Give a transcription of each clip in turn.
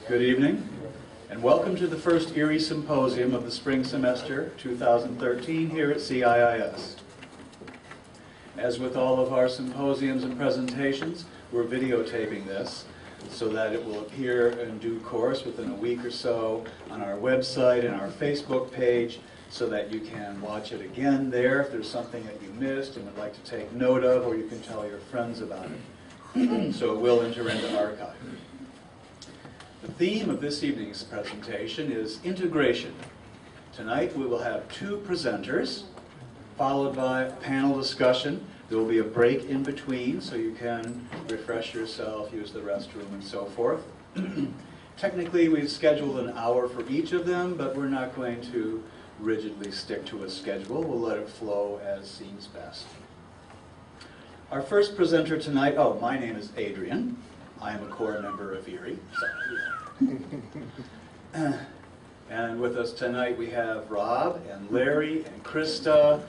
Good evening, and welcome to the first ERIE Symposium of the spring semester 2013 here at CIIS. As with all of our symposiums and presentations, we're videotaping this so that it will appear in due course within a week or so on our website and our Facebook page so that you can watch it again there if there's something that you missed and would like to take note of, or you can tell your friends about it. So it will enter into archive. The theme of this evening's presentation is integration. Tonight we will have two presenters, followed by a panel discussion. There will be a break in between so you can refresh yourself, use the restroom, and so forth. Technically, we've scheduled an hour for each of them, but we're not going to rigidly stick to a schedule. We'll let it flow as seems best. Our first presenter tonight, my name is Adrian. I am a core member of ERIE. And with us tonight we have Rob and Larry and Krista,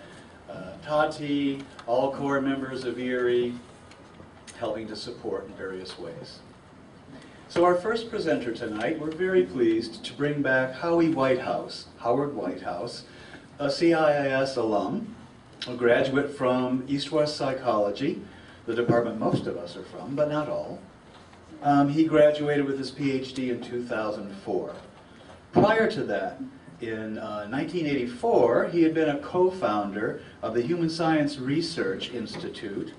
Tati, all core members of ERIE, helping to support in various ways. So our first presenter tonight, we're very pleased to bring back Howard Whitehouse, a CIIS alum, a graduate from East-West Psychology, the department most of us are from, but not all. He graduated with his PhD in 2004. Prior to that, in 1984, he had been a co-founder of the Human Science Research Institute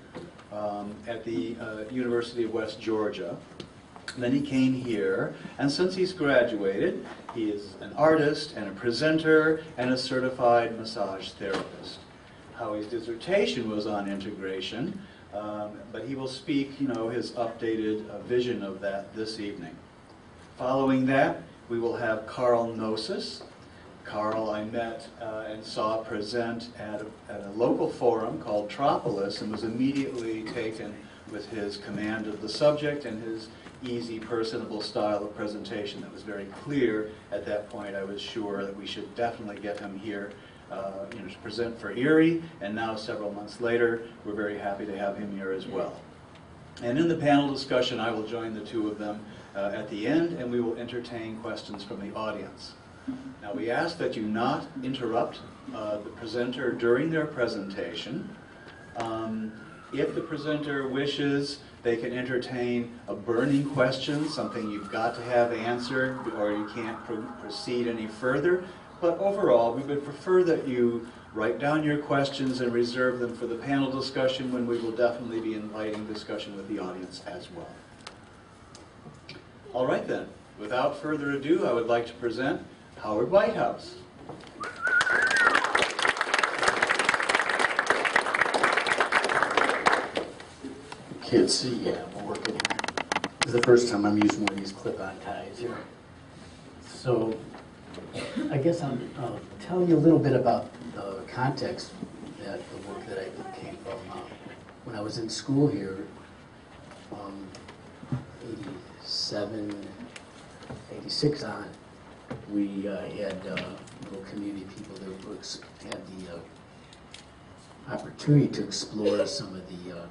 at the University of West Georgia. Then he came here, and since he's graduated, he is an artist and a presenter and a certified massage therapist. Howie's dissertation was on integration, but he will speak, his updated vision of that this evening. Following that, we will have Carl Gnosis. Carl I met and saw present at a local forum called Tropolis and was immediately taken with his command of the subject and his easy, personable style of presentation that was very clear. At that point, I was sure that we should definitely get him here to present for ERIE, and now several months later, we're very happy to have him here as well. And in the panel discussion, I will join the two of them at the end, and we will entertain questions from the audience. Now, we ask that you not interrupt the presenter during their presentation. If the presenter wishes, they can entertain a burning question, something you've got to have answered, or you can't proceed any further. But overall, we would prefer that you write down your questions and reserve them for the panel discussion, when we will definitely be inviting discussion with the audience as well. All right then, without further ado, I would like to present Howard Whitehouse. Can't see yet, we're working here. This is the first time I'm using one of these clip-on ties here. So, I guess I'll tell you a little bit about the context that the work that I came from. When I was in school here, 87, 86 on, we had little community people that had the opportunity to explore some of the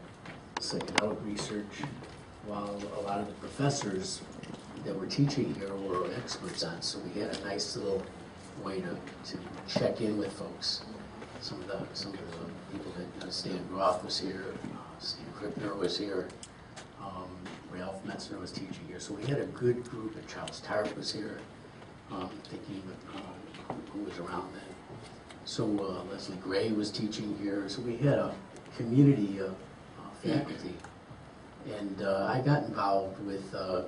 psychedelic research, while a lot of the professors that were teaching here were experts on. So we had a nice little way to check in with folks. Some of the people that Stan Groth was here, Steve Krippner was here, Ralph Metzner was teaching here. So we had a good group, and Charles Tart was here, thinking who was around then. So Leslie Gray was teaching here. So we had a community of faculty, and I got involved with a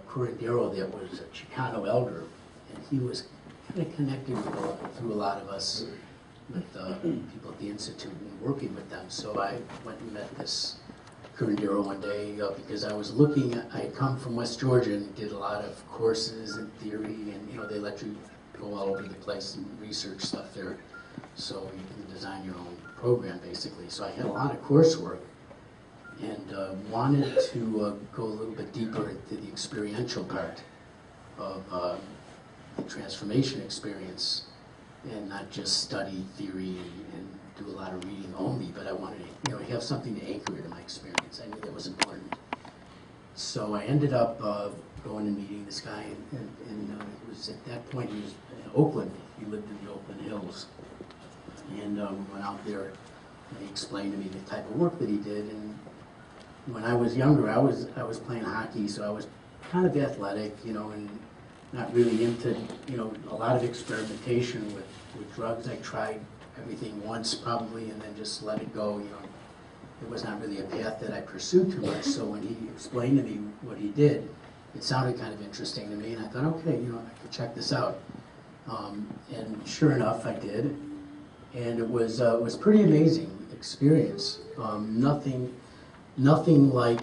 curandero that was a Chicano elder, and he was kind of connected through a lot of us with people at the Institute and working with them. So I went and met this curandero one day because I was looking at, I had come from West Georgia and did a lot of courses and theory, and they let you go all over the place and research stuff there. So you can design your own program, basically. So I had a lot of coursework, and wanted to go a little bit deeper into the experiential part of the transformation experience, and not just study theory and do a lot of reading only, but I wanted to have something to anchor it in my experience. I knew that was important. So I ended up going and meeting this guy, and it was at that point he was in Oakland. He lived in the Oakland Hills, and we went out there, and he explained to me the type of work that he did. And when I was younger, I was playing hockey, so I was kind of athletic, you know, and not really into, you know, a lot of experimentation with drugs. I tried everything once probably, and then just let it go, you know. It was not really a path that I pursued too much, so when he explained to me what he did, it sounded kind of interesting to me, and I thought, okay, you know, I could check this out. And sure enough, I did, and it was pretty amazing experience. Nothing like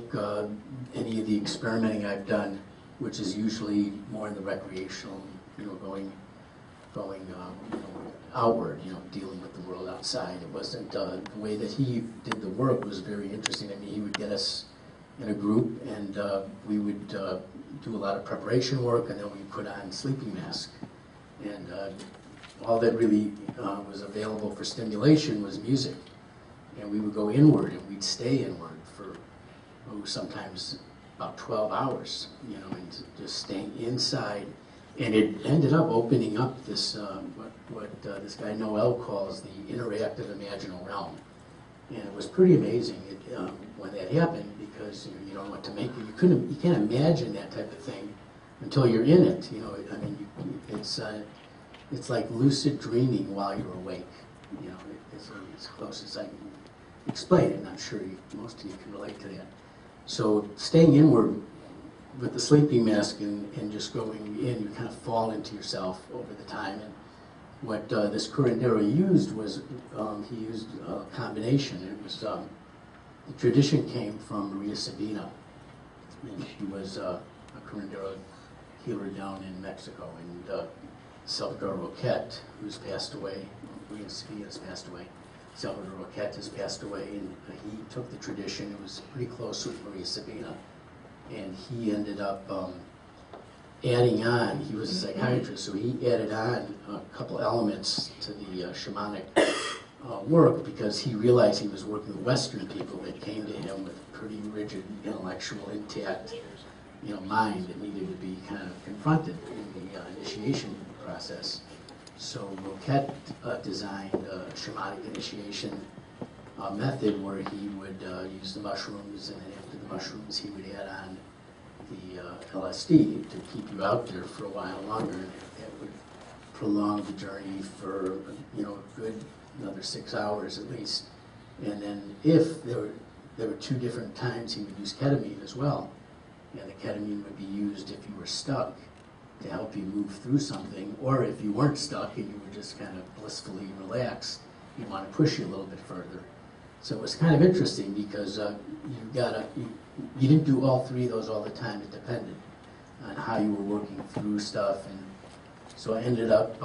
any of the experimenting I've done, which is usually more in the recreational, you know, going you know, outward, you know, dealing with the world outside. It wasn't, the way that he did the work was very interesting. I mean, he would get us in a group, and we would do a lot of preparation work, and then we put on sleeping masks. And all that really was available for stimulation was music. And we would go inward, and we'd stay inward for sometimes about 12 hours, you know, and just staying inside. And it ended up opening up this, what this guy Noel calls the interactive imaginal realm. And it was pretty amazing when that happened, because you don't know what to make of it. You can't imagine that type of thing until you're in it. You know, I mean, it's like lucid dreaming while you're awake. You know, it's as close as I can explain it, and I'm sure most of you can relate to that. So staying inward with the sleeping mask and just going in, you kind of fall into yourself over the time. And what this curandero used was, he used a combination. It was, the tradition came from Maria Sabina, and she was a curandero healer down in Mexico. And Salvador Roquette, who's passed away, Maria Sabina has passed away, Salvador Roquette has passed away, and he took the tradition. It was pretty close with Maria Sabina. And he ended up adding on, he was a psychiatrist, so he added on a couple elements to the shamanic work, because he realized he was working with Western people that came to him with pretty rigid, intellectual, intact, you know, mind that needed to be kind of confronted in the initiation process. So Roquette designed a shamanic initiation method where he would use the mushrooms, and then after the mushrooms he would add on the LSD to keep you out there for a while longer. That would prolong the journey for, you know, a good another 6 hours at least. And then if there were two different times he would use ketamine as well, and the ketamine would be used if you were stuck to help you move through something, or if you weren't stuck and you were just kind of blissfully relaxed, he'd want to push you a little bit further. So it was kind of interesting, because you didn't do all three of those all the time. It depended on how you were working through stuff. And so I ended up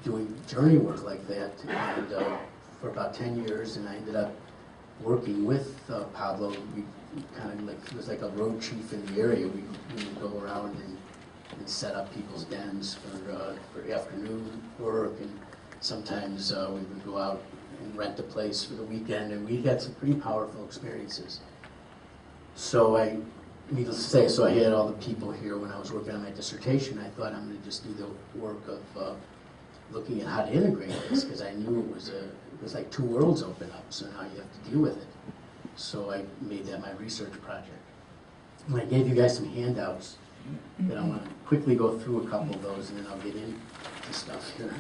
doing journey work like that, and for about 10 years, and I ended up working with Pablo. We kind of like, he was like a road chief in the area. We would go around and set up people's dens for afternoon work, and sometimes we would go out and rent a place for the weekend, and we had some pretty powerful experiences. So needless to say, so I had all the people here when I was working on my dissertation. I thought, I'm going to just do the work of looking at how to integrate this, because I knew it was like two worlds open up, so now you have to deal with it. So I made that my research project. And I gave you guys some handouts, that I want to quickly go through a couple of those, and then I'll get into stuff here.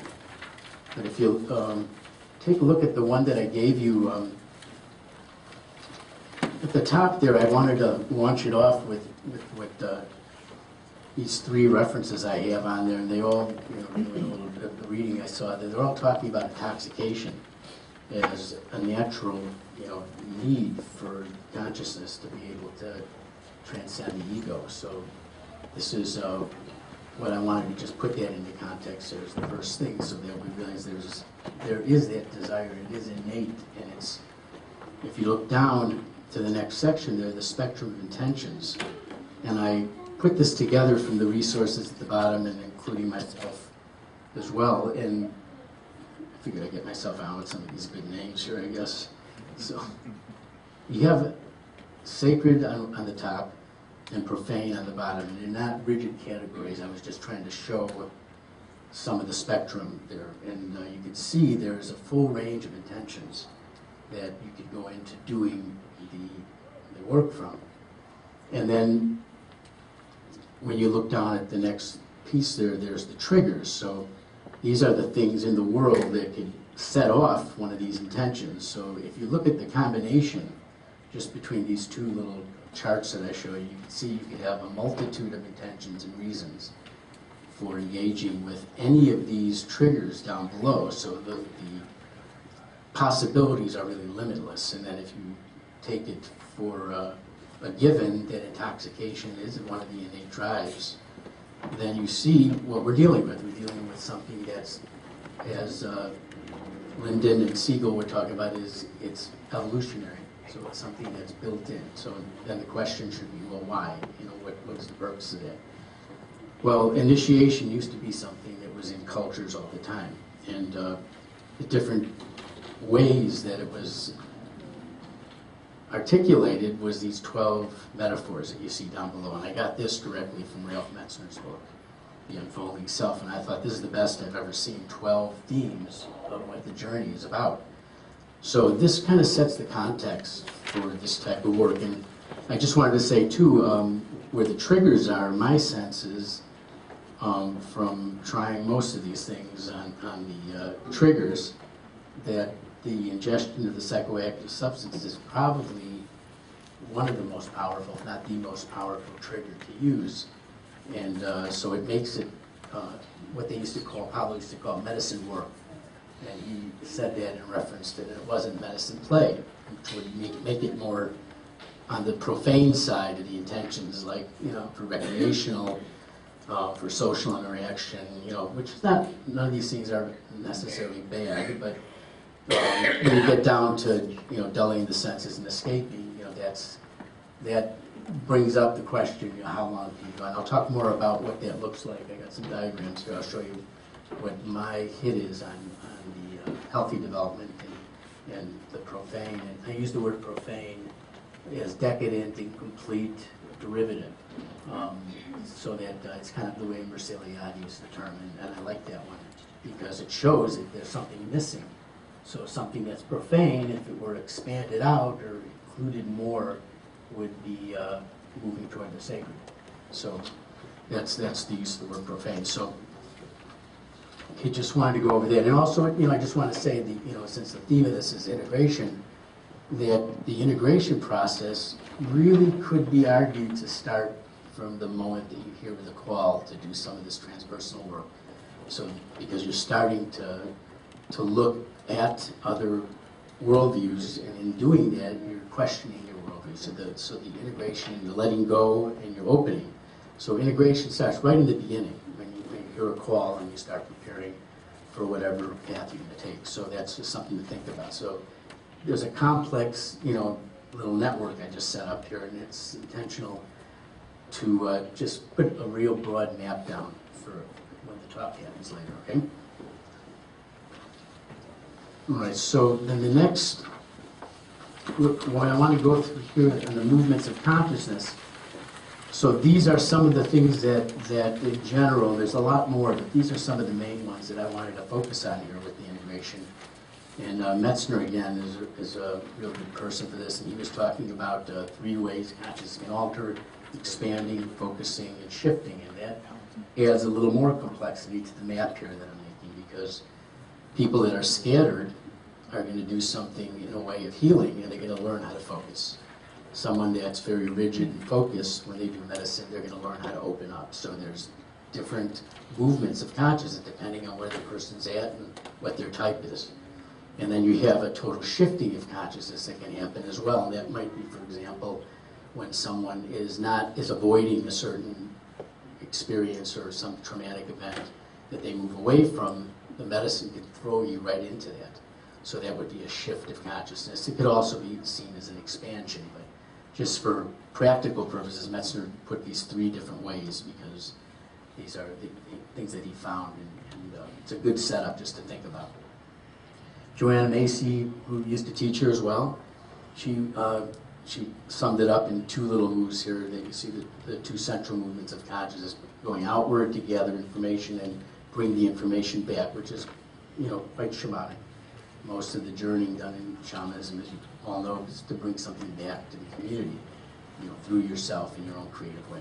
But if you'll take a look at the one that I gave you, at the top there, I wanted to launch it off with these three references I have on there, and they all, you know, doing a little bit of the reading I saw, they're all talking about intoxication as a natural, you know, need for consciousness to be able to transcend the ego. So this is what I wanted to just put that into context. There's the first thing, so that we realize there is that desire. It is innate, and it's, if you look down to the next section there, the spectrum of intentions. And I put this together from the resources at the bottom, and including myself as well. And I figured I'd get myself out with some of these big names here, I guess. So you have sacred on the top, and profane on the bottom. And they're not rigid categories. I was just trying to show some of the spectrum there. And you can see there's a full range of intentions that you could go into doing the work from. And then when you look down at the next piece there, there's the triggers. So these are the things in the world that could set off one of these intentions. So if you look at the combination just between these two little charts that I show you, you can see you could have a multitude of intentions and reasons for engaging with any of these triggers down below. So the possibilities are really limitless. And then if you take it for a given that intoxication is one of the innate drives, then you see what we're dealing with. We're dealing with something that's, as Linden and Siegel were talking about, it's evolutionary. So it's something that's built in. So then the question should be, well, why? You know, what's the purpose of that? Well, initiation used to be something that was in cultures all the time. And the different ways that it was articulated was these 12 metaphors that you see down below. And I got this directly from Ralph Metzner's book, The Unfolding Self. And I thought this is the best I've ever seen, 12 themes of what the journey is about. So this kind of sets the context for this type of work. And I just wanted to say, too, where the triggers are, my sense is, from trying most of these things on the triggers, that the ingestion of the psychoactive substance is probably one of the most powerful, if not the most powerful trigger to use. And so it makes it what they used to call, Pablo used to call medicine work. And he said that in reference to that it wasn't medicine play, which would make it more on the profane side of the intentions, like, you know, for recreational, for social interaction, you know, which is not, none of these things are necessarily bad, but when you get down to, you know, dulling the senses and escaping, you know, that brings up the question, you know, how long can you go? And I'll talk more about what that looks like. I got some diagrams here. I'll show you what my hit is on the healthy development and the profane. And I use the word profane as decadent, incomplete, derivative. So that it's kind of the way Merceliade used the term, and I like that one because it shows that there's something missing. So something that's profane, if it were expanded out or included more, would be moving toward the sacred. So that's the use of the word profane. So I just wanted to go over that, and also, you know, I just want to say that, you know, since the theme of this is integration, that the integration process really could be argued to start from the moment that you hear the call to do some of this transpersonal work. So because you're starting to look at other worldviews, and in doing that, you're questioning your worldview. So the integration, the letting go, and your opening. So integration starts right in the beginning when you hear a call and you start preparing for whatever path you're going to take. So that's just something to think about. So there's a complex, you know, little network I just set up here, and it's intentional to just put a real broad map down for when the talk happens later, okay? All right, so then the next, what I want to go through here are the movements of consciousness. So these are some of the things that in general, there's a lot more, but these are some of the main ones that I wanted to focus on here with the integration. And Metzner, again, is a real good person for this, and he was talking about 3 ways consciousness can alter: expanding, focusing, and shifting. And that adds a little more complexity to the map here that I'm making, because people that are scattered are going to do something in a way of healing, and they're going to learn how to focus. Someone that's very rigid and focused, when they do medicine, they're going to learn how to open up. So there's different movements of consciousness depending on where the person's at and what their type is. And then you have a total shifting of consciousness that can happen as well. And that might be, for example, when someone is avoiding a certain experience or some traumatic event that they move away from, the medicine can throw you right into that. So that would be a shift of consciousness. It could also be seen as an expansion, but just for practical purposes, Metzner put these 3 different ways because these are the things that he found, and it's a good setup just to think about. Joanna Macy, who used to teach here as well, she she summed it up in two little moves here. That you see the two central movements of consciousness, going outward to gather information and bring the information back, which is, quite shamanic. Most of the journeying done in shamanism, as you all know, is to bring something back to the community, through yourself in your own creative way.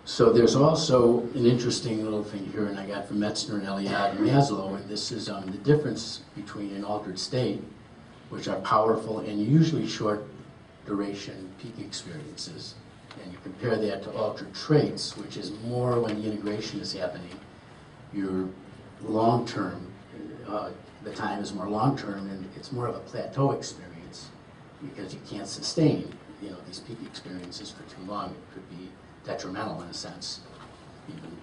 So there's also an interesting little thing here, and I got from Metzner and Eliade and Maslow, and this is the difference between an altered state, which are powerful and usually short duration peak experiences, and you compare that to altered traits, which is more when the integration is happening. Your long-term, the time is more long-term, and it's more of a plateau experience because you can't sustain, these peak experiences for too long. It could be detrimental in a sense, even.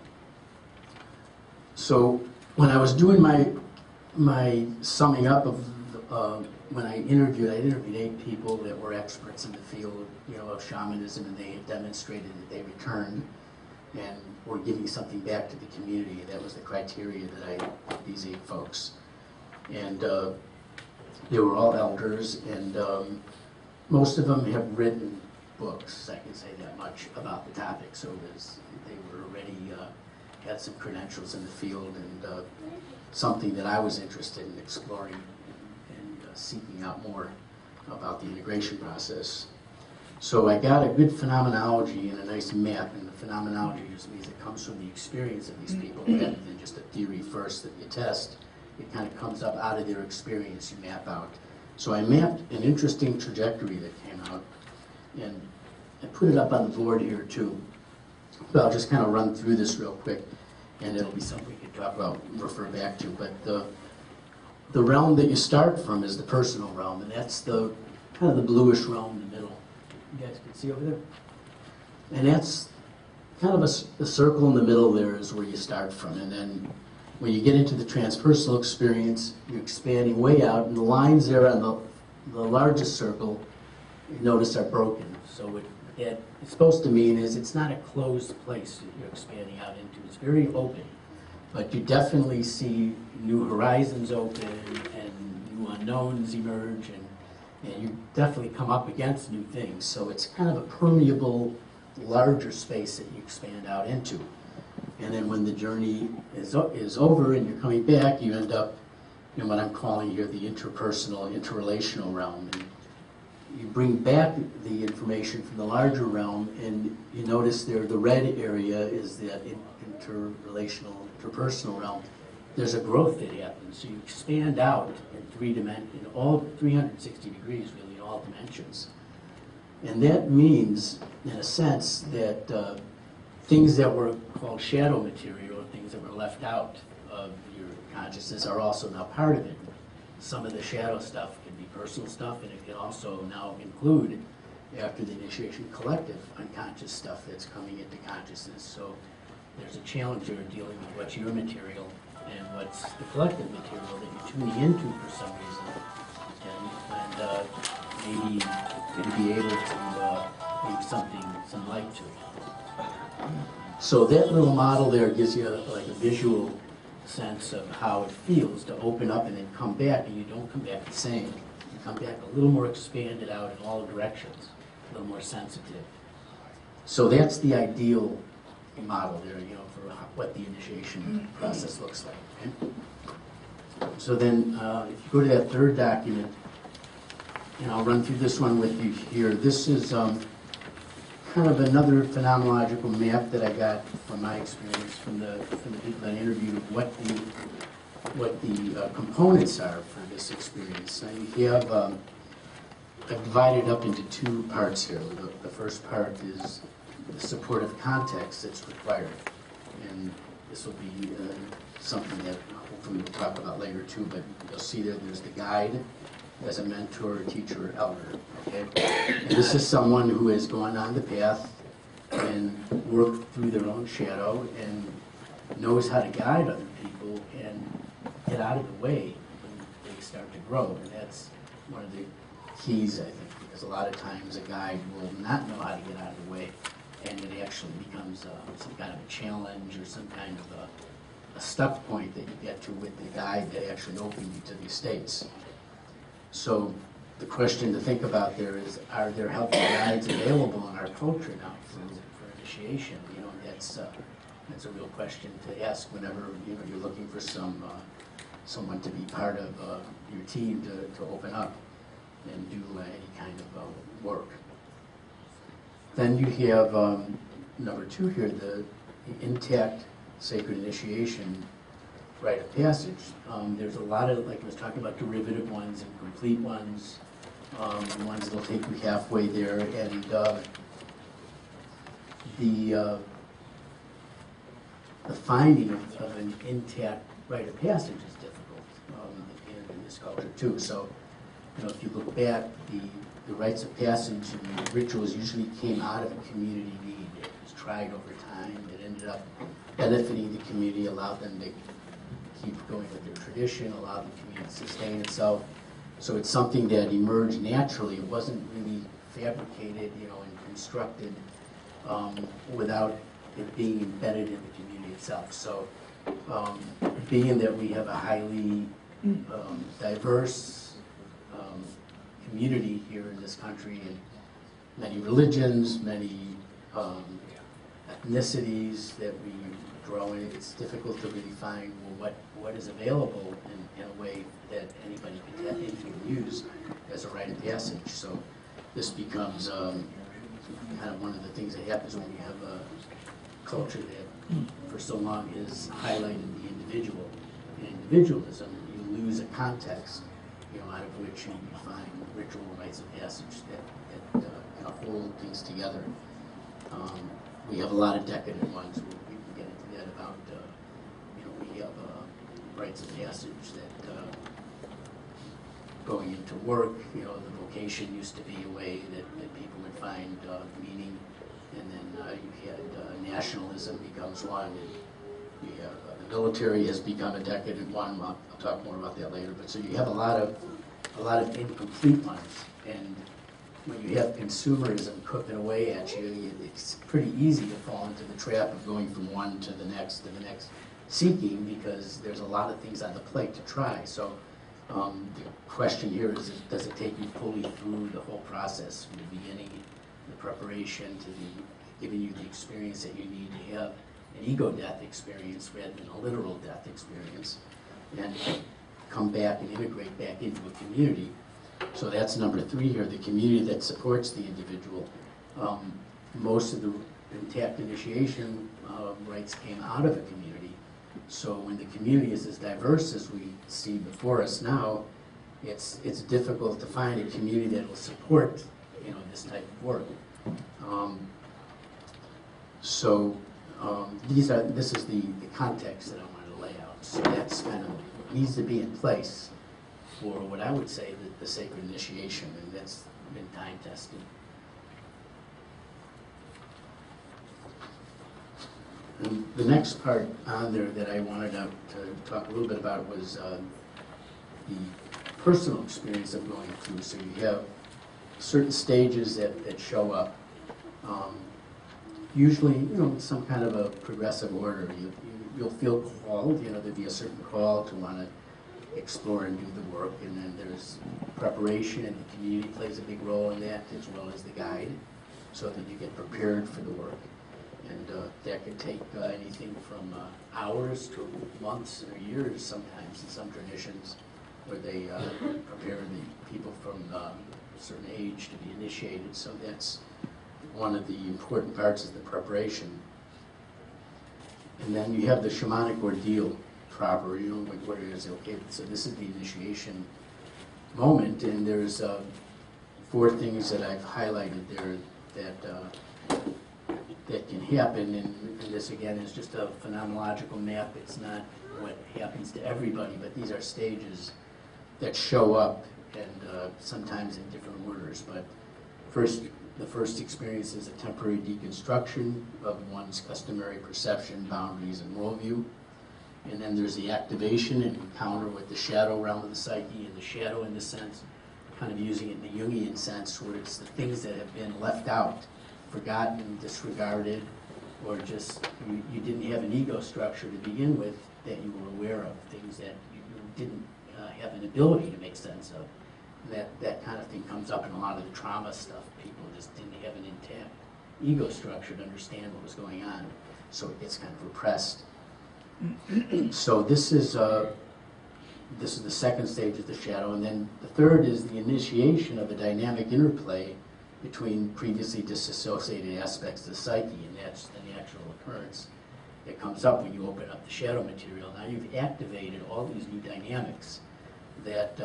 So when I was doing my summing up of when I interviewed 8 people that were experts in the field, of shamanism, and they had demonstrated that they returned and were giving something back to the community. That was the criteria that I put these 8 folks. And they were all elders, and most of them have written books, I can say that much, about the topic. So they were already had some credentials in the field, and something that I was interested in exploring and seeking out more about the integration process. So I got a good phenomenology and a nice map, and the phenomenology just means it comes from the experience of these people rather than just a theory first that you test. It kind of comes up out of their experience, you map out. So I mapped an interesting trajectory that came out, and I put it up on the board here too. But I'll just kind of run through this real quick, and it'll be something we could talk about, refer back to. But the realm that you start from is the personal realm, and that's the kind of the bluish realm in the middle. You guys can see over there? And that's kind of a circle in the middle there is where you start from. And then when you get into the transpersonal experience, you're expanding way out, and the lines there on the largest circle, you notice, are broken. So what it's supposed to mean is it's not a closed place that you're expanding out into. It's very open. But you definitely see new horizons open and new unknowns emerge, and you definitely come up against new things. So it's kind of a permeable, larger space that you expand out into. And then when the journey is over and you're coming back, you end up in what I'm calling here the interpersonal, interrelational realm. And you bring back the information from the larger realm, and you notice there the red area is the interrelational, interpersonal realm. There's a growth that happens. So you expand out in all 360 degrees, really, in all dimensions. And that means, in a sense, that things that were called shadow material, or things that were left out of your consciousness, are also now part of it. Some of the shadow stuff can be personal stuff, and it can also now include, after the initiation, collective unconscious stuff that's coming into consciousness. So there's a challenge there dealing with what's your material and what's the collective material that you're tuning into for some reason, and maybe be able to give some light to it. So that little model there gives you like a visual sense of how it feels to open up and then come back, and you don't come back the same. You come back a little more expanded out in all directions, a little more sensitive. So that's the ideal model there, for what the initiation process looks like. Okay? So then, if you go to that third document, and I'll run through this one with you here. This is kind of another phenomenological map that I got from my experience from the people I interviewed of what the components are for this experience. Now you have I've divided it up into 2 parts here. The first part is the supportive context that's required, and this will be something that hopefully we'll talk about later too. But you'll see there's the guide as a mentor, teacher, or elder. Okay, and this is someone who has gone on the path and worked through their own shadow and knows how to guide other people and get out of the way when they start to grow. And that's one of the keys, I think, because a lot of times a guide will not know how to get out of the way, and it actually becomes some kind of a challenge or some kind of a stuck point that you get to with the guide that actually opened you to these states. So the question to think about there is, are there helpful guides available in our culture now for initiation? You know, that's a real question to ask whenever you're looking for someone to be part of your team to open up and do any kind of work. Then you have number 2 here, the intact sacred initiation rite of passage. There's a lot of, like I was talking about, derivative ones and complete ones, ones that'll take you halfway there, and the finding of an intact rite of passage is difficult in this culture too. So, you know, if you look back, the rites of passage and the rituals usually came out of a community need. It was tried over time. It ended up benefiting the community, allowed them to keep going with their tradition, allowed the community to sustain itself. So it's something that emerged naturally. It wasn't really fabricated, you know, and constructed without it being embedded in the community itself. So being that we have a highly diverse community here in this country, and many religions, many ethnicities that we draw in, it's difficult to really find, well, what is available in a way that anybody can tap into and use as a rite of passage. So this becomes kind of one of the things that happens when we have a culture that for so long has highlighted the individual and individualism. You lose a context, you know, out of which you find ritual rites of passage that kind of hold things together. We have a lot of decadent ones. We can get into that about, you know, we have rites of passage that going into work, you know, the vocation used to be a way that people would find meaning, and then you had nationalism becomes one, and you have the military has become a decadent one. I'll talk more about that later. But so you have a lot of incomplete ones, and when you have consumerism cooking away at you, it's pretty easy to fall into the trap of going from one to the next, seeking, because there's a lot of things on the plate to try. So the question here is, does it take you fully through the whole process, from the beginning, the preparation, to giving you the experience that you need to have an ego death experience rather than a literal death experience, and come back and integrate back into a community. So that's number 3 here, the community that supports the individual. Most of the intact initiation rites came out of a community. So when the community is as diverse as we see before us now, it's difficult to find a community that will support, you know, this type of work. This is the context that I wanted to lay out. So that's kind of needs to be in place for what I would say the sacred initiation, and that's been time tested. And the next part on there that I wanted to talk a little bit about was the personal experience of going through. So you have certain stages that show up. Usually, you know, some kind of a progressive order. You'll feel called, you know, there'll be a certain call to want to explore and do the work, and then there's preparation, and the community plays a big role in that, as well as the guide, so that you get prepared for the work. And that can take anything from hours to months or years sometimes in some traditions, where they prepare the people from a certain age to be initiated. So that's one of the important parts, is the preparation. And then you have the shamanic ordeal proper, you know, where it is, okay, so this is the initiation moment, and there's 4 things that I've highlighted there that can happen, and this again is just a phenomenological map. It's not what happens to everybody, but these are stages that show up, and sometimes in different orders. But the first experience is a temporary deconstruction of one's customary perception, boundaries, and worldview. And then there's the activation and encounter with the shadow realm of the psyche, and the shadow in the sense, kind of using it in the Jungian sense, where it's the things that have been left out, forgotten, disregarded, or just you didn't have an ego structure to begin with that you were aware of, things that you didn't have an ability to make sense of. That kind of thing comes up in a lot of the trauma stuff. People just didn't have an intact ego structure to understand what was going on, so it gets kind of repressed. So this is the second stage of the shadow, and then the third is the initiation of a dynamic interplay between previously disassociated aspects of the psyche, and that's the natural occurrence that comes up when you open up the shadow material. Now you've activated all these new dynamics that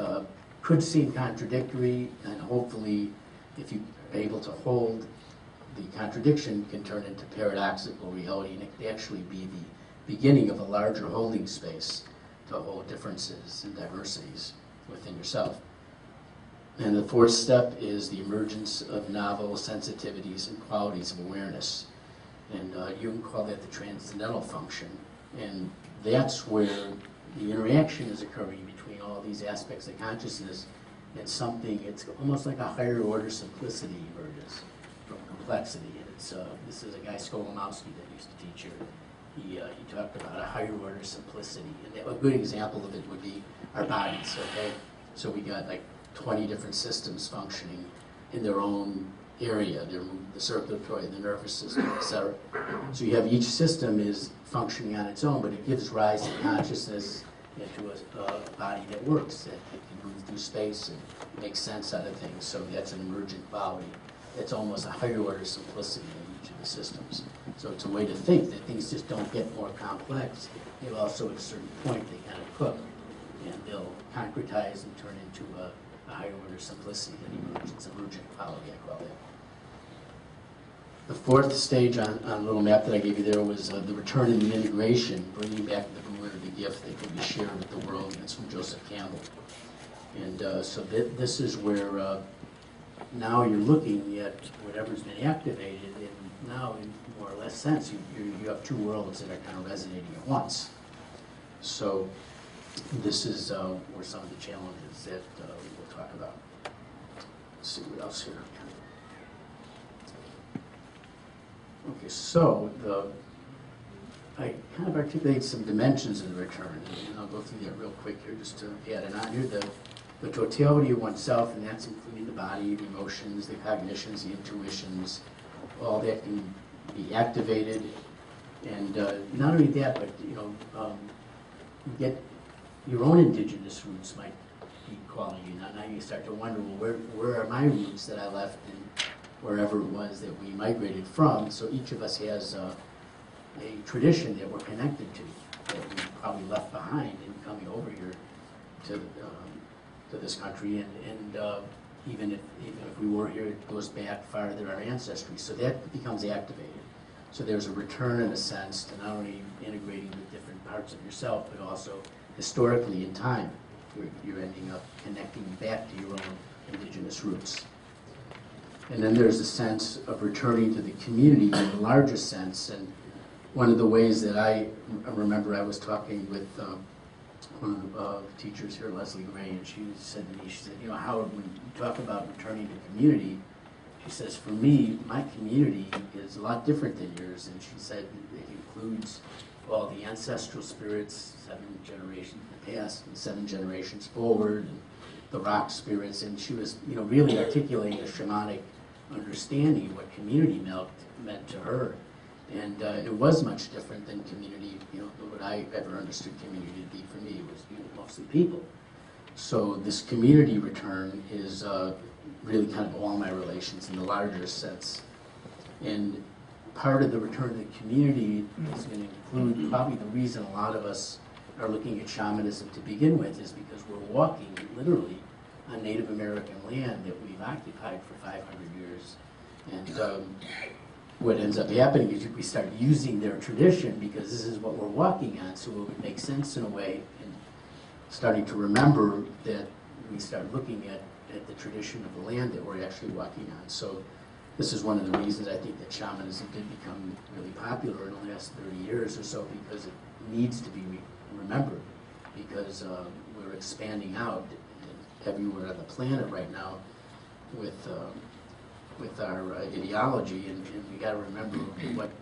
could seem contradictory, and hopefully, if you are able to hold the contradiction, can turn into paradoxical reality, and it could actually be the beginning of a larger holding space to hold differences and diversities within yourself. And the fourth step is the emergence of novel sensitivities and qualities of awareness. And you can call that the transcendental function. And that's where the interaction is occurring between all these aspects of consciousness and something, it's almost like a higher order simplicity emerges from complexity. And it's, this is a guy, Skolimowski, that used to teach here. He talked about a higher order simplicity. And a good example of it would be our bodies, okay? So we got like 20 different systems functioning in their own area, the circulatory, the nervous system, etc. So you have each system is functioning on its own, but it gives rise to consciousness into a body that works, that it can move through space and make sense out of things. So that's an emergent quality. It's almost a higher order simplicity in each of the systems. So it's a way to think that things just don't get more complex. They also, at a certain point, they kind of cook, and they'll concretize and turn into a higher order simplicity that emerges, emergent quality, I call it. The fourth stage on a little map that I gave you there was the return and the integration, bringing back the boon or the gift that can be shared with the world. That's from Joseph Campbell. And so this is where now you're looking at whatever's been activated, and now in more or less sense, you have two worlds that are kind of resonating at once. So this is where some of the challenges that we'll talk about. Let's see what else here. Okay, so I kind of articulate some dimensions of the return, and I'll go through that real quick here just to add it on here. The totality of oneself, and that's including the body, the emotions, the cognitions, the intuitions, all that can be activated. And not only that, but you get your own indigenous roots might be calling you. Now you start to wonder, well, where are my roots that I left in wherever it was that we migrated from? So each of us has a tradition that we're connected to, that we probably left behind in coming over here to this country, and even if we were here, it goes back farther, our ancestry. So that becomes activated. So there's a return, in a sense, to not only integrating with different parts of yourself, but also historically in time, you're ending up connecting back to your own indigenous roots. And then there's a sense of returning to the community in the largest sense. And one of the ways that I remember, I was talking with one of the teachers here, Leslie Gray, and she said to me, she said, Howard, when you talk about returning to community, she says, for me, my community is a lot different than yours. And she said it includes all the ancestral spirits, 7 generations in the past and 7 generations forward, and the rock spirits. And she was, really articulating a shamanic understanding of what community meant to her. And it was much different than community, what I ever understood community to be for me. It was mostly people. So this community return is really kind of all my relations in the larger sense. And part of the return to the community is going to include probably the reason a lot of us are looking at shamanism to begin with is because we're walking literally on Native American land that we've occupied for 500 years. And what ends up happening is we start using their tradition because this is what we're walking on, so it would make sense in a way, and starting to remember that we start looking at the tradition of the land that we're actually walking on. So this is one of the reasons I think that shamanism did become really popular in the last 30 years or so, because it needs to be remembered, because we're expanding out everywhere on the planet right now with our ideology, and we got to remember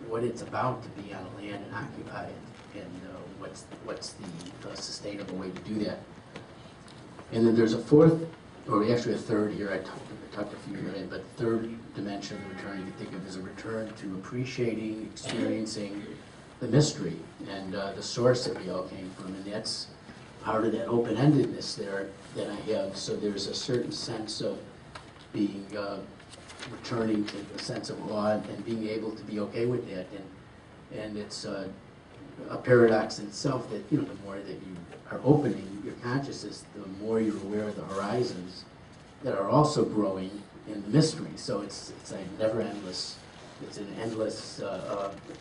what it's about to be on a land and occupy it, and what's the sustainable way to do that. And then there's a fourth or actually a third here, I talked a few minutes, but third dimension of the return you can think of as a return to appreciating, experiencing the mystery and the source that we all came from, and that's part of that open-endedness there that I have. So there's a certain sense of being, returning to a sense of awe and being able to be okay with that, and it's a paradox in itself that, you know, the more that you are opening your consciousness, the more you're aware of the horizons that are also growing in the mystery. So it's a never endless, it's an endless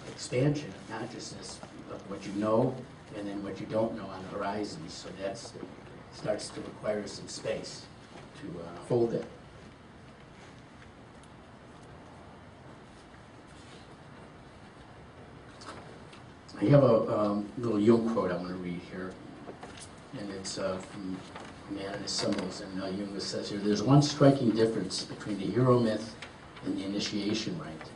expansion of consciousness of what you know and then what you don't know on the horizon. So that starts to require some space to hold it. I have a little Jung quote I'm going to read here, and it's from Man and His Symbols, and Jung says here, "There's one striking difference between the hero myth and the initiation rite.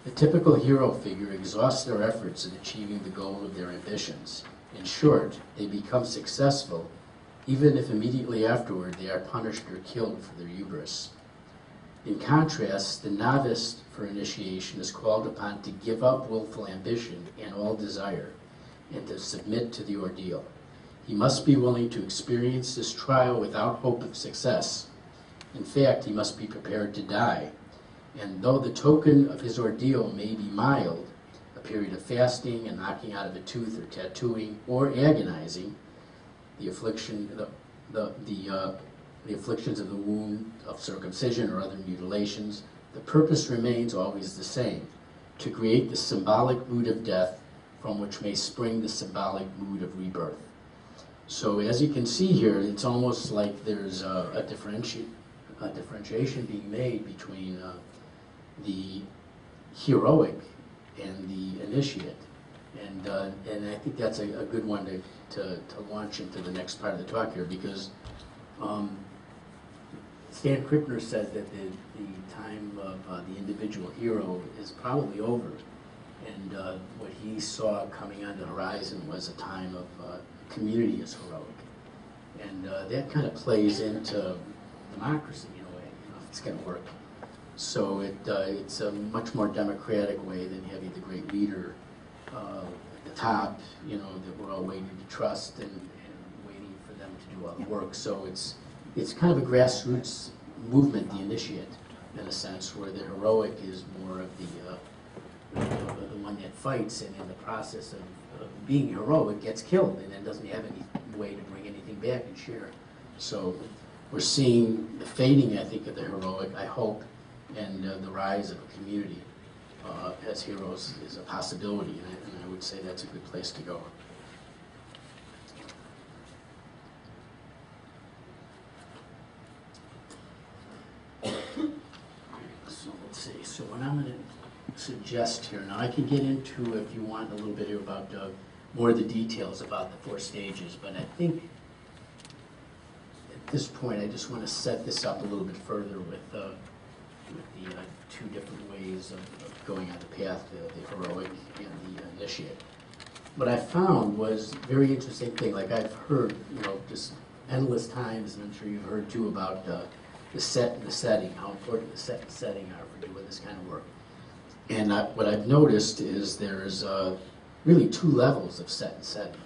The typical hero figure exhausts their efforts in achieving the goal of their ambitions. In short, they become successful, even if immediately afterward they are punished or killed for their hubris. In contrast, the novice for initiation is called upon to give up willful ambition and all desire, and to submit to the ordeal. He must be willing to experience this trial without hope of success. In fact, he must be prepared to die. And though the token of his ordeal may be mild, a period of fasting and knocking out of a tooth or tattooing or agonizing, the affliction, the afflictions of the wound of circumcision or other mutilations, the purpose remains always the same, to create the symbolic mood of death from which may spring the symbolic mood of rebirth." So as you can see here, it's almost like there's a differentiation being made between the heroic and the initiate. And I think that's a good one to launch into the next part of the talk here, because Stan Krippner says that the time of the individual hero is probably over, and what he saw coming on the horizon was a time of community as heroic, and that kind of plays into democracy in a way, you know, if it's going to work. So it's a much more democratic way than having the great leader at the top, you know, that we're all waiting to trust and waiting for them to do all the work. So it's kind of a grassroots movement, the initiate, in a sense, where the heroic is more of the one that fights, and in the process of being heroic gets killed and then doesn't have any way to bring anything back and share. So we're seeing the fading, I think, of the heroic, I hope, and the rise of a community as heroes is a possibility, and I would say that's a good place to go. So let's see, so what I'm going to suggest here, now I can get into, if you want, a little bit here about more of the details about the 4 stages, but I think at this point I just want to set this up a little bit further with the 2 different ways of going on the path, the heroic and the initiate. What I found was a very interesting thing, like I've heard, you know, just endless times, and I'm sure you've heard too, about the set and the setting, how important the set and setting are for doing this kind of work. And what I've noticed is there's really 2 levels of set and setting.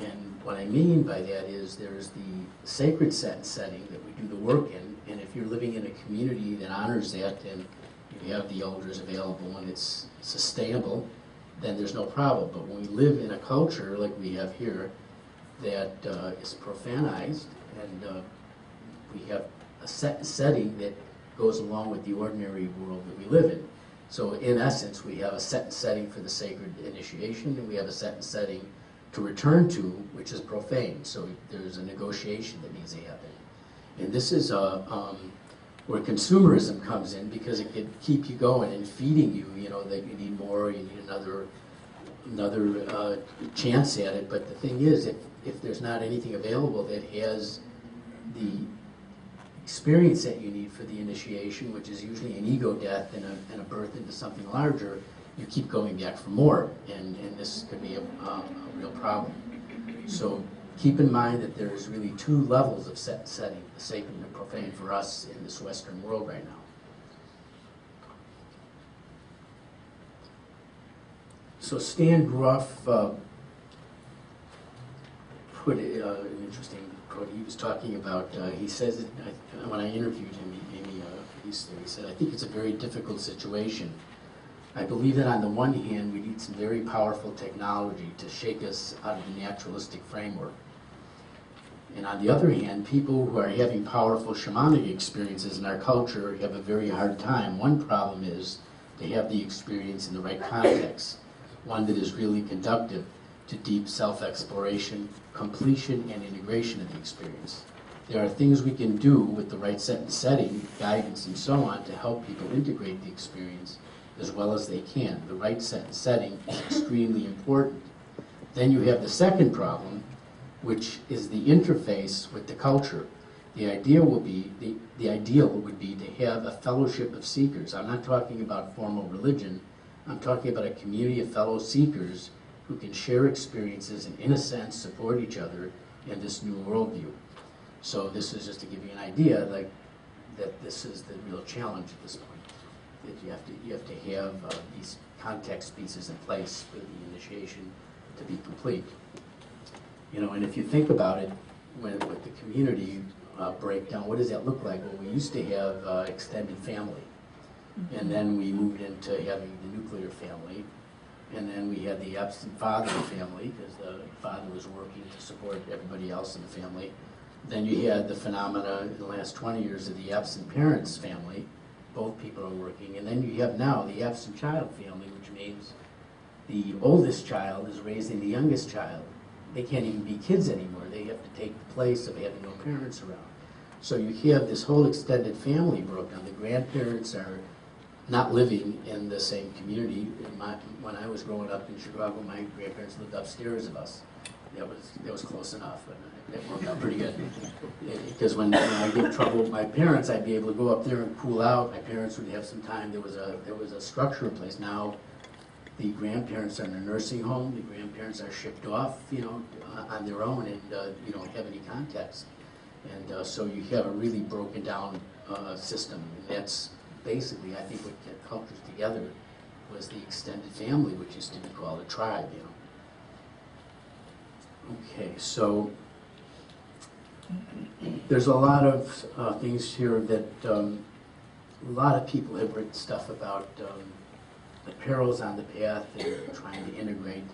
And what I mean by that is there's the sacred set and setting that we do the work in, and if you're living in a community that honors that and you have the elders available and it's sustainable, then there's no problem. But when we live in a culture like we have here that is profanized, and we have a set and setting that goes along with the ordinary world that we live in. So in essence, we have a set and setting for the sacred initiation, and we have a set and setting to return to, which is profane. So there's a negotiation that needs to happen. And this is where consumerism comes in, because it can keep you going and feeding you, you know, that you need more, you need another chance at it. But the thing is, if there's not anything available that has the experience that you need for the initiation, which is usually an ego death and a birth into something larger, you keep going back for more, and this could be a real problem. So Keep in mind that there's really two levels of setting, the sacred and the profane for us in this Western world right now. So Stan Groff put an interesting quote. He was talking about, he says, when I interviewed him, he said, I think it's a very difficult situation. I believe that on the one hand, we need some very powerful technology to shake us out of the naturalistic framework. And on the other hand, people who are having powerful shamanic experiences in our culture have a very hard time. One problem is they have the experience in the right context, one that is really conducive to deep self-exploration, completion, and integration of the experience. There are things we can do with the right setting, guidance, and so on to help people integrate the experience as well as they can. The right setting is extremely important. Then you have the second problem, which is the interface with the culture. The ideal would be to have a fellowship of seekers. I'm not talking about formal religion. I'm talking about a community of fellow seekers who can share experiences and, in a sense, support each other in this new worldview. So this is just to give you an idea, like that this is the real challenge at this point. That you have to have these context pieces in place for the initiation to be complete. You know, and if you think about it, with the community breakdown, what does that look like? Well, we used to have extended family, and then we moved into having the nuclear family, and then we had the absent father family because the father was working to support everybody else in the family. Then you had the phenomena in the last 20 years of the absent parents family. Both people are working, and then you have now the absent child family, which means the oldest child is raising the youngest child. They can't even be kids anymore. They have to take the place of having no parents around. So you have this whole extended family broke down. The grandparents are not living in the same community. When I was growing up in Chicago, my grandparents lived upstairs of us. That was close enough, but it worked out pretty good. Because when I get in trouble with my parents, I'd be able to go up there and cool out. My parents would have some time. There was a structure in place. Now the grandparents are in a nursing home. The grandparents are shipped off, you know, on their own, and you don't have any context. And so you have a really broken down system. And that's basically, I think, what kept cultures together was the extended family, which used to be called a tribe, you know. Okay, so there's a lot of things here that a lot of people have written stuff about the perils on the path and trying to integrate.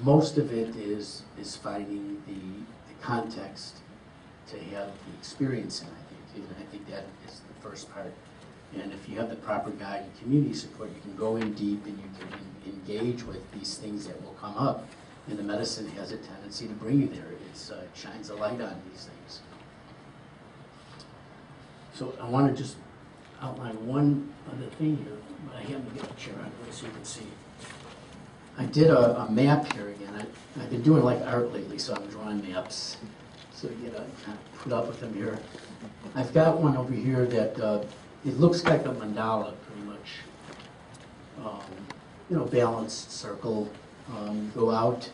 Most of it is finding the context to have the experience in, I think. And I think that is the first part. And if you have the proper guide and community support, you can go in deep and you can engage with these things that will come up. And the medicine has a tendency to bring you there. It shines a light on these things. So I want to just outline one other thing here. I have to get a chair out of it so you can see. I did a map here again. I've been doing like art lately, so I'm drawing maps. So you get kind of put up with them here. I've got one over here that it looks like a mandala, pretty much. You know, balanced circle. Go out,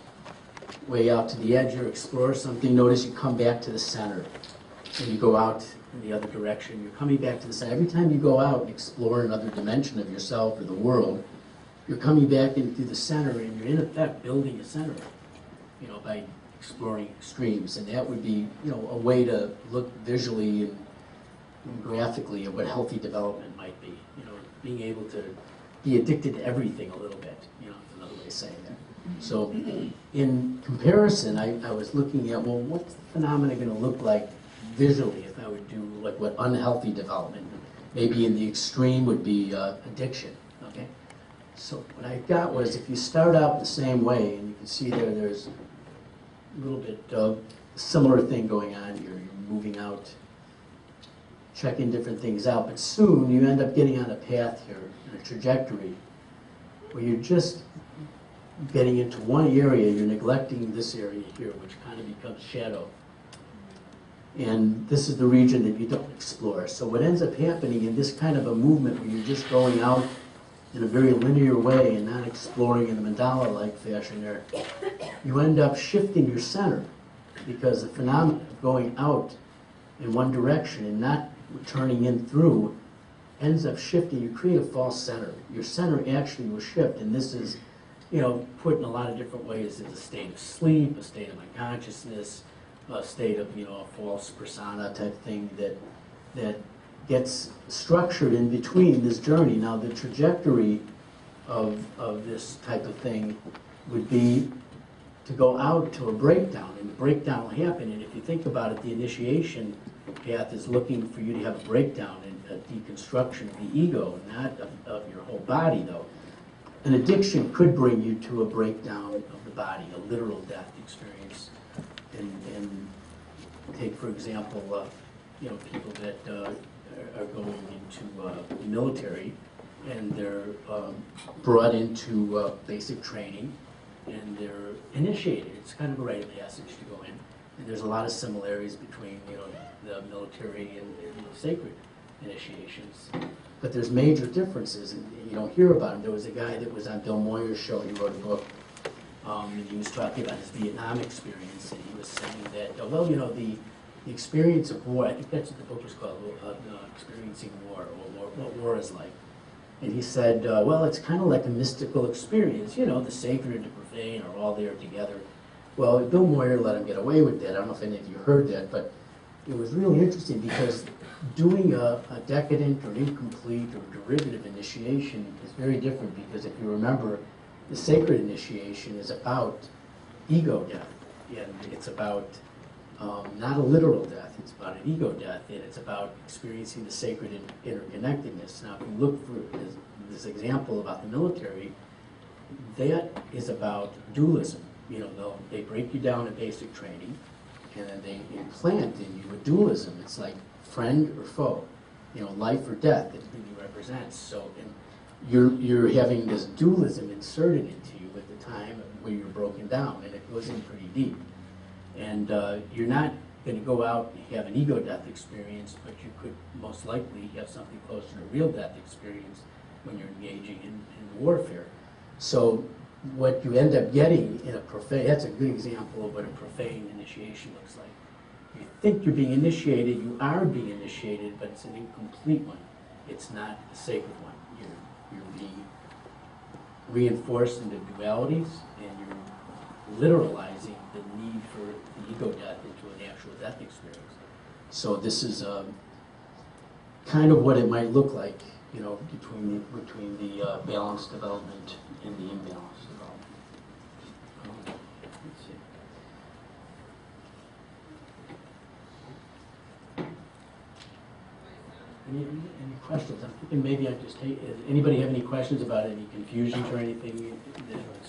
way out to the edge, or explore something. Notice you come back to the center, and you go out in the other direction. You're coming back to the center. Every time you go out and explore another dimension of yourself or the world, you're coming back into the center, and you're in effect building a center, you know, by exploring extremes. And that would be, you know, a way to look visually and graphically at what healthy development might be. You know, being able to be addicted to everything a little bit, you know, is another way of saying that. So in comparison, I was looking at, well, what's the phenomena going to look like visually if I would do like what unhealthy development, maybe in the extreme would be addiction, okay? So what I got was if you start out the same way, and you can see there's a little bit of similar thing going on here. You're moving out, checking different things out, but soon you end up getting on a path here, a trajectory, where you're just getting into one area, you're neglecting this area here, which kind of becomes shadow. And this is the region that you don't explore. So what ends up happening in this kind of a movement where you're just going out in a very linear way and not exploring in a mandala-like fashion there, you end up shifting your center. because the phenomenon of going out in one direction and not returning in through ends up shifting. You create a false center. Your center actually will shift, and this is, you know, put in a lot of different ways. It's a state of sleep, a state of unconsciousness, a state of, you know, a false persona type thing that gets structured in between this journey. Now, the trajectory of this type of thing would be to go out to a breakdown, and the breakdown will happen. And if you think about it, the initiation path is looking for you to have a breakdown and a deconstruction of the ego, not of your whole body, though. An addiction could bring you to a breakdown of the body, a literal death experience. And take, for example, you know, people that are going into the military, and they're brought into basic training, and they're initiated. It's kind of a rite of passage to go in. And there's a lot of similarities between, you know, the military and the sacred initiations. But there's major differences, and you don't hear about them. There was a guy that was on Bill Moyer's show. He wrote a book, and he was talking about his Vietnam experience, and he was saying that, well, you know, the experience of war, I think that's what the book was called, Experiencing War, or what war is like. And he said, well, it's kind of like a mystical experience. You know, the sacred and the profane are all there together. Well, Bill Moyer let him get away with that. I don't know if any of you heard that, but it was really interesting because doing a decadent or incomplete or derivative initiation is very different, because if you remember, the sacred initiation is about ego death, and it's about not a literal death, it's about an ego death, and it's about experiencing the sacred interconnectedness. Now, if you look for this example about the military, that is about dualism. You know, they break you down in basic training, and then they implant in you a dualism. It's like friend or foe, you know, life or death that really represents. So, and you're having this dualism inserted into you at the time where you're broken down, and it goes in pretty deep. And you're not going to go out and have an ego death experience, but you could most likely have something closer to a real death experience when you're engaging in warfare. So what you end up getting in a profane, that's a good example of what a profane initiation looks like. You think you're being initiated, you are being initiated, but it's an incomplete one. It's not a sacred one. You're being reinforced into dualities, and you're literalizing the need for the ego death into an actual death experience. So this is kind of what it might look like, you know, between the balanced development and the imbalanced development. Let's see. Any questions? I'm thinking maybe I just take. Anybody have any questions about any confusions or anything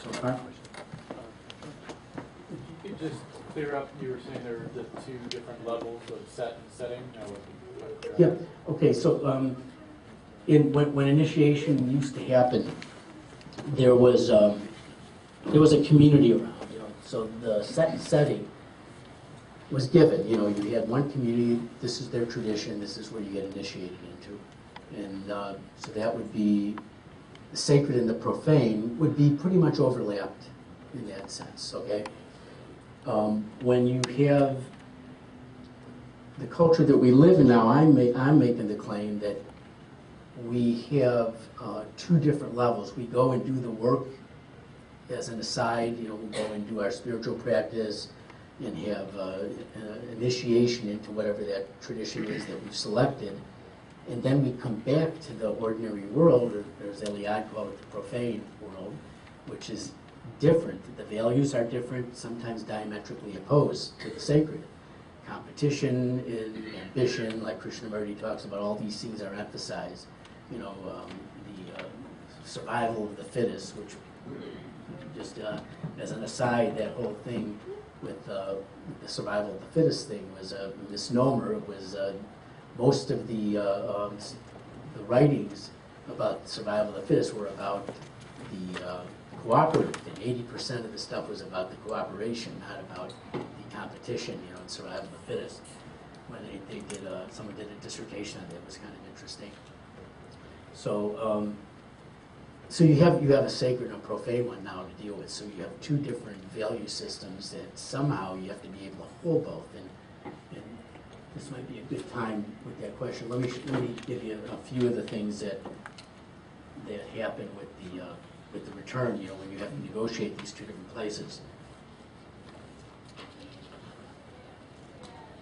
so far? If you could just clear up, you were saying there were the two different levels of set and setting. Yeah. Okay. So when initiation used to happen, there was a community around. You know, so the set and setting was given. You know, you had one community. This is their tradition. This is where you get initiated into, and so that would be the sacred and the profane would be pretty much overlapped in that sense. Okay. When you have the culture that we live in now, I'm making the claim that we have two different levels. We go and do the work as an aside. You know, we go and do our spiritual practice and have initiation into whatever that tradition is that we've selected. And then we come back to the ordinary world, or as Eliade called it, the profane world, which is different. The values are different, sometimes diametrically opposed to the sacred. Competition and ambition, like Krishnamurti talks about, all these things are emphasized. You know, the survival of the fittest, which just as an aside, that whole thing with the survival of the fittest thing was a misnomer. It was most of the writings about survival of the fittest were about the cooperative thing. 80% of the stuff was about the cooperation, not about the competition, you know, and survival of the fittest. When they did, someone did a dissertation on that, it was kind of interesting. So So you have a sacred and a profane one now to deal with. So you have two different value systems that somehow you have to be able to hold both. And this might be a good time with that question. Let me give you a few of the things that happen with the return. You know, when you have to negotiate these two different places.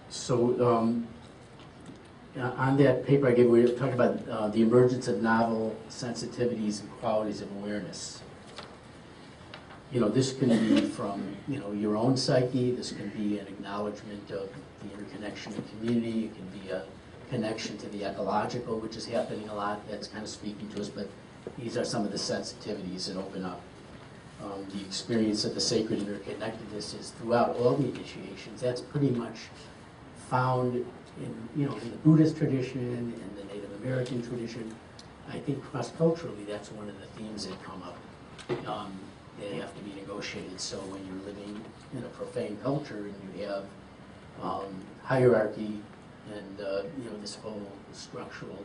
So on that paper I gave, we talked about the emergence of novel sensitivities and qualities of awareness. You know, this can be from, you know, your own psyche. This can be an acknowledgement of the interconnection of community. It can be a connection to the ecological, which is happening a lot. That's kind of speaking to us, but these are some of the sensitivities that open up. The experience of the sacred interconnectedness is throughout all the initiations. That's pretty much found in, you know, in the Buddhist tradition, in the Native American tradition. I think cross-culturally, that's one of the themes that come up. They have to be negotiated. So when you're living in a profane culture and you have hierarchy and you know, this whole structural,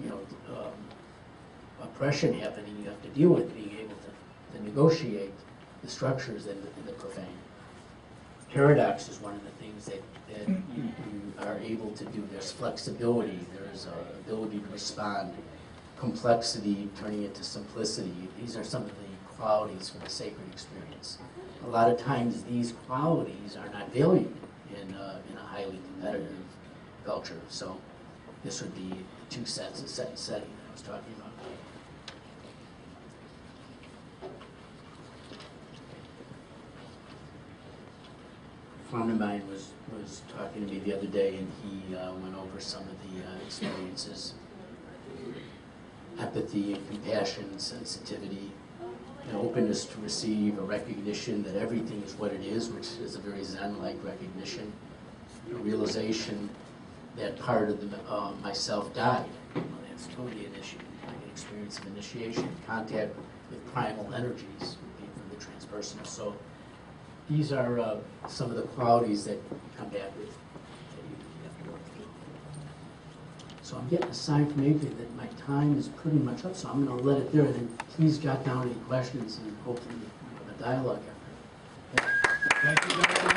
you know, oppression happening, you have to deal with being able to negotiate the structures in the profane. Paradox is one of the things that you are able to do. There's flexibility, there's ability to respond, complexity turning into simplicity. These are some of the qualities from the sacred experience. A lot of times these qualities are not valued in a highly competitive culture. So this would be the two sets of set and setting that I was talking about. A friend of mine was talking to me the other day, and he went over some of the experiences: empathy and compassion, sensitivity, an openness to receive, a recognition that everything is what it is, which is a very Zen-like recognition, a realization that part of myself died. Well, that's totally an issue, like an experience of initiation, contact with primal energies would be from the transpersonal. So these are some of the qualities that you come back with that you have to work through. So I'm getting a sign from Adrian that my time is pretty much up, so I'm going to let it there, and then please jot down any questions, and hopefully we'll have a dialogue after. Thank you, Dr.